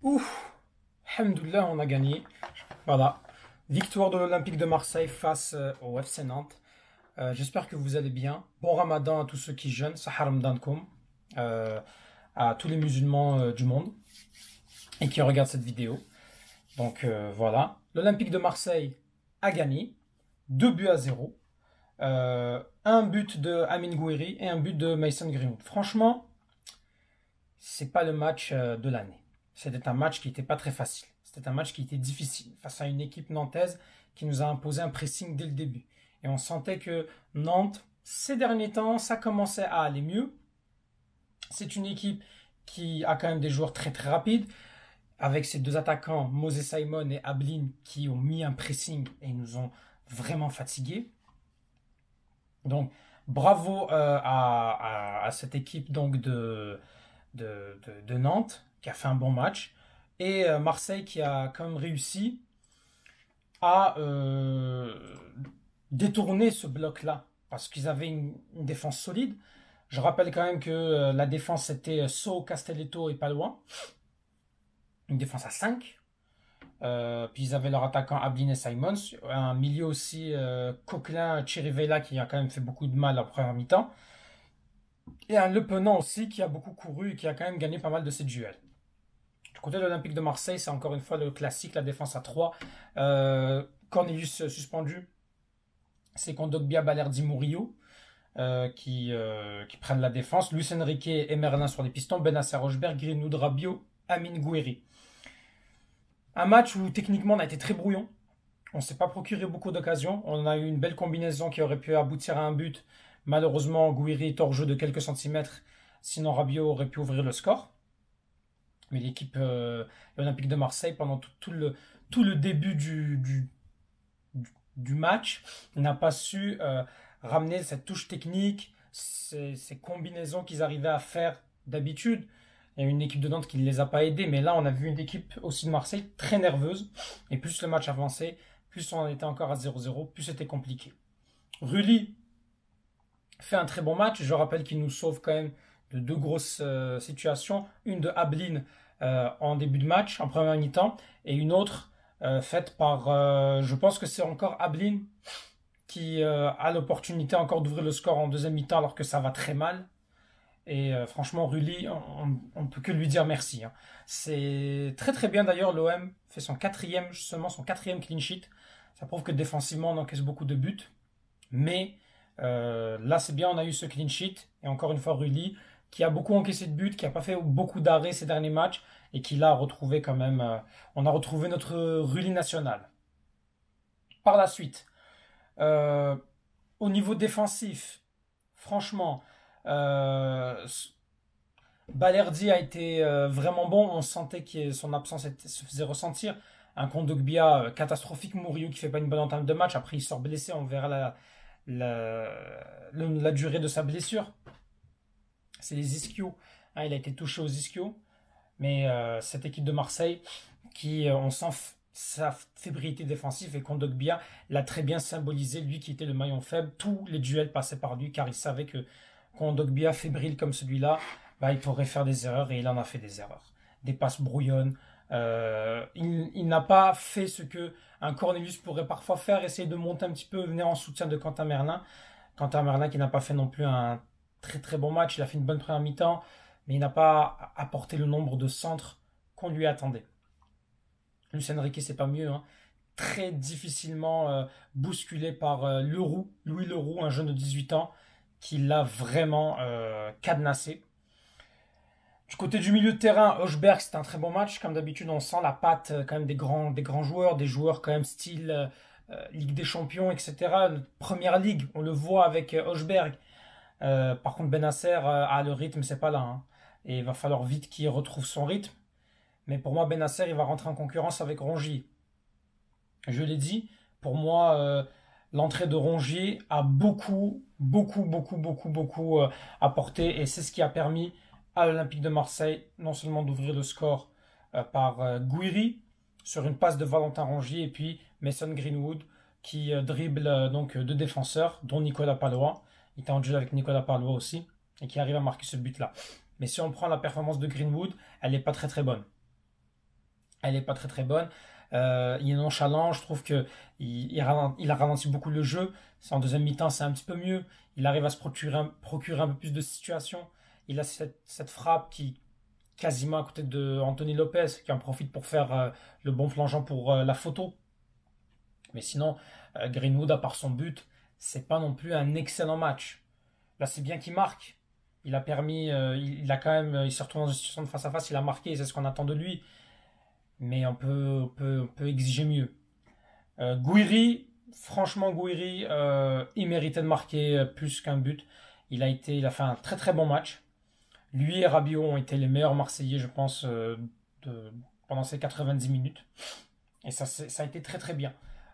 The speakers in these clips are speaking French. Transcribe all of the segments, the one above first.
Ouf, Alhamdoulilah, on a gagné. Voilà. Victoire de l'Olympique de Marseille face au FC Nantes. J'espère que vous allez bien. Bon Ramadan à tous ceux qui jeûnent. Sahar Ramadankoum. Euh, à tous les musulmans du monde et qui regardent cette vidéo. Donc voilà. L'Olympique de Marseille a gagné. 2 buts à 0. Un but de Amin Gouiri et un but de Mason Greenwood. Franchement, c'est pas le match de l'année. C'était un match qui n'était pas très facile. C'était un match qui était difficile face à une équipe nantaise qui nous a imposé un pressing dès le début. Et on sentait que Nantes, ces derniers temps, ça commençait à aller mieux. C'est une équipe qui a quand même des joueurs très très rapides, avec ses deux attaquants, Moses Simon et Ablin, qui ont mis un pressing et nous ont vraiment fatigués. Donc, bravo à cette équipe donc de Nantes, qui a fait un bon match, et Marseille qui a quand même réussi à détourner ce bloc-là, parce qu'ils avaient une défense solide. Je rappelle quand même que la défense c'était So, Castelletto et Palouin, une défense à 5. Puis ils avaient leur attaquant Ablin et Simons, un milieu aussi Coquelin, Chirivella qui a quand même fait beaucoup de mal en première mi-temps, et un Le Penant aussi qui a beaucoup couru et qui a quand même gagné pas mal de ses duels. Du côté de l'Olympique de Marseille, c'est encore une fois le classique, la défense à 3. Cornelius suspendu, c'est Kondogbia, Balerdi, Murillo qui prennent la défense. Luis Enrique et Merlin sur les pistons, Benasser, Rochberg, Greenwood, Rabiot, Amin Gouiri. Un match où techniquement on a été très brouillon. On ne s'est pas procuré beaucoup d'occasions. On a eu une belle combinaison qui aurait pu aboutir à un but. Malheureusement, Gouiri est hors jeu de quelques centimètres. Sinon, Rabiot aurait pu ouvrir le score. Mais l'équipe olympique de Marseille, pendant tout le début du match, n'a pas su ramener cette touche technique, ces combinaisons qu'ils arrivaient à faire d'habitude. Il y a une équipe de Nantes qui ne les a pas aidés, mais là on a vu une équipe aussi de Marseille très nerveuse. Et plus le match avançait, plus on en était encore à 0-0, plus c'était compliqué. Rulli fait un très bon match. Je rappelle qu'il nous sauve quand même de deux grosses situations. Une de Ablin en début de match, en première mi-temps, et une autre faite par, je pense que c'est encore Ablin qui a l'opportunité encore d'ouvrir le score en deuxième mi-temps alors que ça va très mal. Et franchement, Rulli, on ne peut que lui dire merci, hein. C'est très très bien d'ailleurs, l'OM fait seulement son quatrième clean sheet. Ça prouve que défensivement, on encaisse beaucoup de buts. Mais là, c'est bien, on a eu ce clean sheet. Et encore une fois, Rulli, qui a beaucoup encaissé de buts, qui n'a pas fait beaucoup d'arrêts ces derniers matchs, et qui l'a retrouvé quand même. On a retrouvé notre Rulli national. Par la suite, euh, au niveau défensif, franchement, euh, Balerdi a été vraiment bon. On sentait que son absence se faisait ressentir. Un Kondogbia catastrophique, Murillo qui fait pas une bonne entame de match. Après, il sort blessé. On verra la, la durée de sa blessure. C'est les ischios, hein, il a été touché aux ischios. Mais cette équipe de Marseille, qui on sent sa fébrilité défensive, et Kondogbia l'a très bien symbolisé, lui qui était le maillon faible. Tous les duels passaient par lui car il savait que Kondogbia fébrile comme celui-là, bah, il pourrait faire des erreurs et il en a fait des erreurs. Des passes brouillonnes. Il n'a pas fait ce que un Cornelius pourrait parfois faire, essayer de monter un petit peu, venir en soutien de Quentin Merlin. Quentin Merlin qui n'a pas fait non plus un très très bon match. Il a fait une bonne première mi-temps, mais il n'a pas apporté le nombre de centres qu'on lui attendait. Luis Enrique, c'est pas mieux, hein. Très difficilement bousculé par Louis Leroux, un jeune de 18 ans, qui l'a vraiment cadenassé. Du côté du milieu de terrain, Hochberg, c'était un très bon match. Comme d'habitude, on sent la patte quand même des grands joueurs, des joueurs quand même style Ligue des Champions, etc. Première Ligue, on le voit avec Hochberg. Par contre, Benasser, le rythme, c'est pas là, hein. Et il va falloir vite qu'il retrouve son rythme. Mais pour moi, Benasser, il va rentrer en concurrence avec Rongier. Je l'ai dit, pour moi, l'entrée de Rongier a beaucoup apporté. Et c'est ce qui a permis à l'Olympique de Marseille non seulement d'ouvrir le score par Gouiri sur une passe de Valentin Rongier, et puis Mason Greenwood qui dribble donc deux défenseurs, dont Nicolas Pallois. Il était en duel avec Nicolas Pallois aussi, et qui arrive à marquer ce but-là. Mais si on prend la performance de Greenwood, elle n'est pas très très bonne. Elle n'est pas très très bonne. Il est nonchalant, je trouve que il a ralenti beaucoup le jeu. En deuxième mi-temps, c'est un petit peu mieux. Il arrive à se procurer un peu plus de situations. Il a cette frappe qui quasiment à côté de Anthony Lopez, qui en profite pour faire le bon plongeon pour la photo. Mais sinon, Greenwood, à part son but, c'est pas non plus un excellent match. Là, c'est bien qu'il marque. Il a permis, il a quand même, il s'est retrouvé dans une situation de face à face, il a marqué, c'est ce qu'on attend de lui. Mais on peut exiger mieux. Gouiri, franchement, Gouiri, il méritait de marquer plus qu'un but. Il a fait un très très bon match. Lui et Rabiot ont été les meilleurs Marseillais, je pense, pendant ces 90 minutes. Et ça a été très très bien.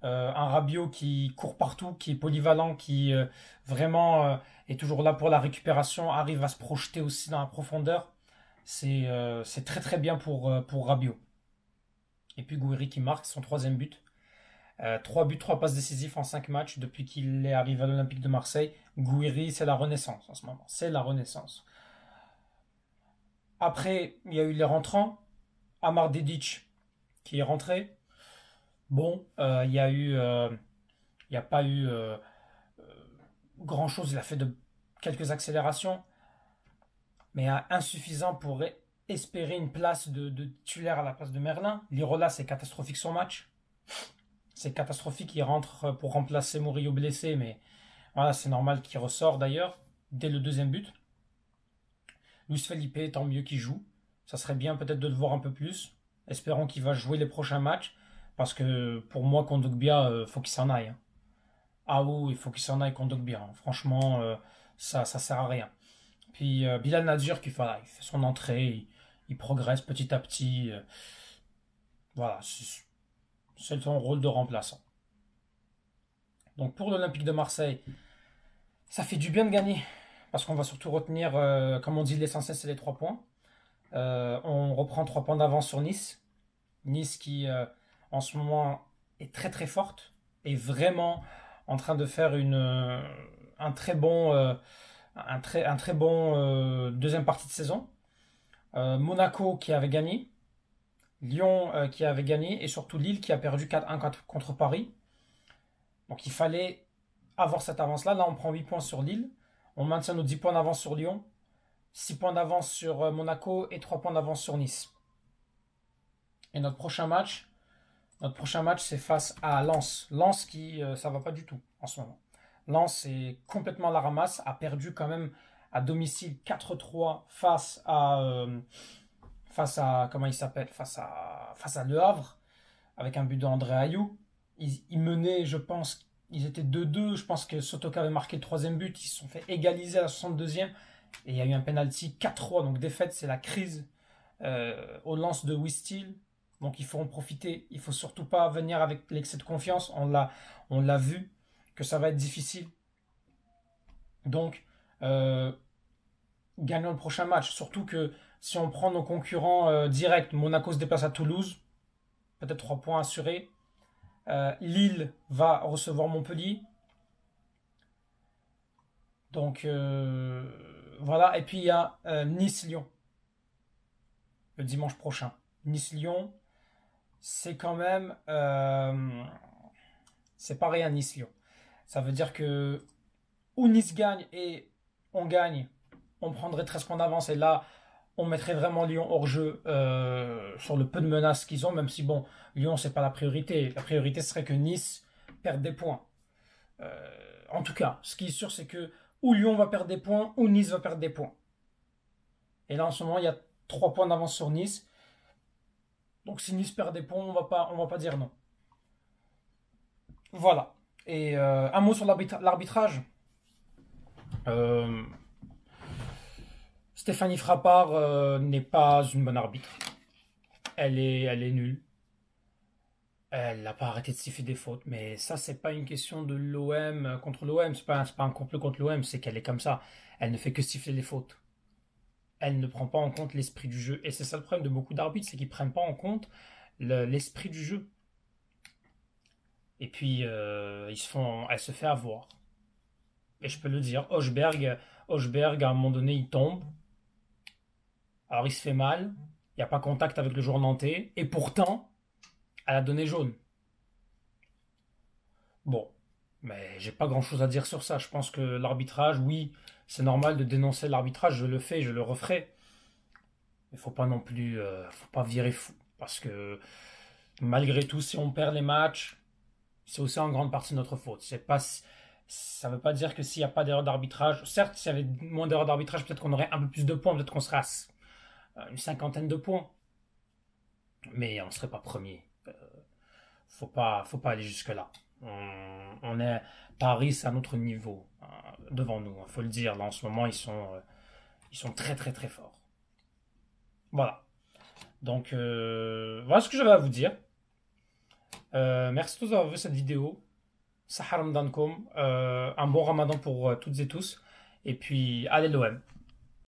Un Rabiot qui court partout, qui est polyvalent, qui vraiment est toujours là pour la récupération, arrive à se projeter aussi dans la profondeur. C'est très très bien pour Rabiot. Et puis Gouiri qui marque son troisième but. 3 buts, 3 passes décisives en 5 matchs depuis qu'il est arrivé à l'Olympique de Marseille. Gouiri, c'est la renaissance en ce moment. C'est la renaissance. Après, il y a eu les rentrants. Amar Dedic qui est rentré. Bon, il n'y a pas eu grand chose. Il a fait de quelques accélérations, mais insuffisant pour espérer une place de titulaire à la place de Merlin. Lirola, c'est catastrophique son match. C'est catastrophique. Il rentre pour remplacer Murillo blessé, mais voilà, c'est normal qu'il ressort d'ailleurs dès le deuxième but. Luis Felipe, tant mieux qu'il joue. Ça serait bien peut-être de le voir un peu plus. Espérons qu'il va jouer les prochains matchs. Parce que pour moi, Kondogbia, faut qu'il s'en aille, hein. Ah oui, il faut qu'il s'en aille, Kondogbia, hein. Franchement, ça sert à rien. Puis Bilal Nadir, voilà, il fait son entrée, il progresse petit à petit. Voilà, c'est son rôle de remplaçant. Donc pour l'Olympique de Marseille, ça fait du bien de gagner. Parce qu'on va surtout retenir, comme on dit, l'essentiel, c'est les 3 points. On reprend 3 points d'avance sur Nice. Nice qui, en ce moment, est très très forte. Et vraiment en train de faire un très bon, un très bon deuxième partie de saison. Monaco qui avait gagné. Lyon qui avait gagné. Et surtout Lille qui a perdu 4-1 contre Paris. Donc il fallait avoir cette avance-là. Là, on prend 8 points sur Lille. On maintient nos 10 points d'avance sur Lyon. 6 points d'avance sur Monaco et 3 points d'avance sur Nice. Et notre prochain match, c'est face à Lens. Lens qui, ça va pas du tout en ce moment. Lens est complètement à la ramasse, a perdu quand même à domicile 4-3 face à comment il s'appelle, face à Le Havre, avec un but d'André Ayou. Ils menaient, je pense, ils étaient 2-2. Je pense que Sotoka avait marqué le troisième but. Ils se sont fait égaliser à la 62e. Et il y a eu un penalty 4-3. Donc défaite, c'est la crise au lance de Wistil. Donc il faut en profiter. Il ne faut surtout pas venir avec l'excès de confiance. On l'a vu que ça va être difficile. Donc gagnons le prochain match. Surtout que si on prend nos concurrents directs, Monaco se déplace à Toulouse. Peut-être 3 points assurés. Lille va recevoir Montpellier. Donc voilà. Et puis il y a Nice-Lyon le dimanche prochain. Nice-Lyon, c'est quand même c'est pareil à Nice-Lyon. Ça veut dire que où Nice gagne et on gagne, on prendrait 13 points d'avance et là on mettrait vraiment Lyon hors jeu sur le peu de menaces qu'ils ont, même si bon, Lyon c'est pas la priorité. La priorité serait que Nice perde des points. En tout cas, ce qui est sûr, c'est que ou Lyon va perdre des points, ou Nice va perdre des points. Et là en ce moment, il y a 3 points d'avance sur Nice. Donc si Nice perd des points, on va pas dire non. Voilà. Et un mot sur l'arbitrage. Euh, Stéphanie Frappard n'est pas une bonne arbitre. Elle est nulle. Elle n'a pas arrêté de siffler des fautes. Mais ça, c'est pas une question de l'OM contre l'OM. C'est pas un complot contre l'OM. C'est qu'elle est comme ça. Elle ne fait que siffler les fautes. Elle ne prend pas en compte l'esprit du jeu. Et c'est ça le problème de beaucoup d'arbitres, c'est qu'ils ne prennent pas en compte l'esprit du jeu. Et puis, elle se fait avoir. Et je peux le dire, Hochberg, à un moment donné, il tombe. Alors, il se fait mal. Il n'y a pas contact avec le joueur nantais. Et pourtant, elle a donné jaune. Bon, mais j'ai pas grand-chose à dire sur ça. Je pense que l'arbitrage, oui, c'est normal de dénoncer l'arbitrage. Je le fais, je le referai. Il faut pas non plus, faut pas virer fou. Parce que malgré tout, si on perd les matchs, c'est aussi en grande partie notre faute. C'est pas, ça veut pas dire que s'il n'y a pas d'erreur d'arbitrage, certes, s'il y avait moins d'erreurs d'arbitrage, peut-être qu'on aurait un peu plus de points, peut-être qu'on serait à une cinquantaine de points. Mais on ne serait pas premier. Faut pas aller jusque-là. On est Paris, c'est un autre niveau devant nous. Il faut le dire. Là, en ce moment, ils sont très très très forts. Voilà. Donc, voilà ce que j'avais à vous dire. Merci à tous d'avoir vu cette vidéo. Sahar Ramadankom. Un bon ramadan pour toutes et tous. Et puis, allez l'OM.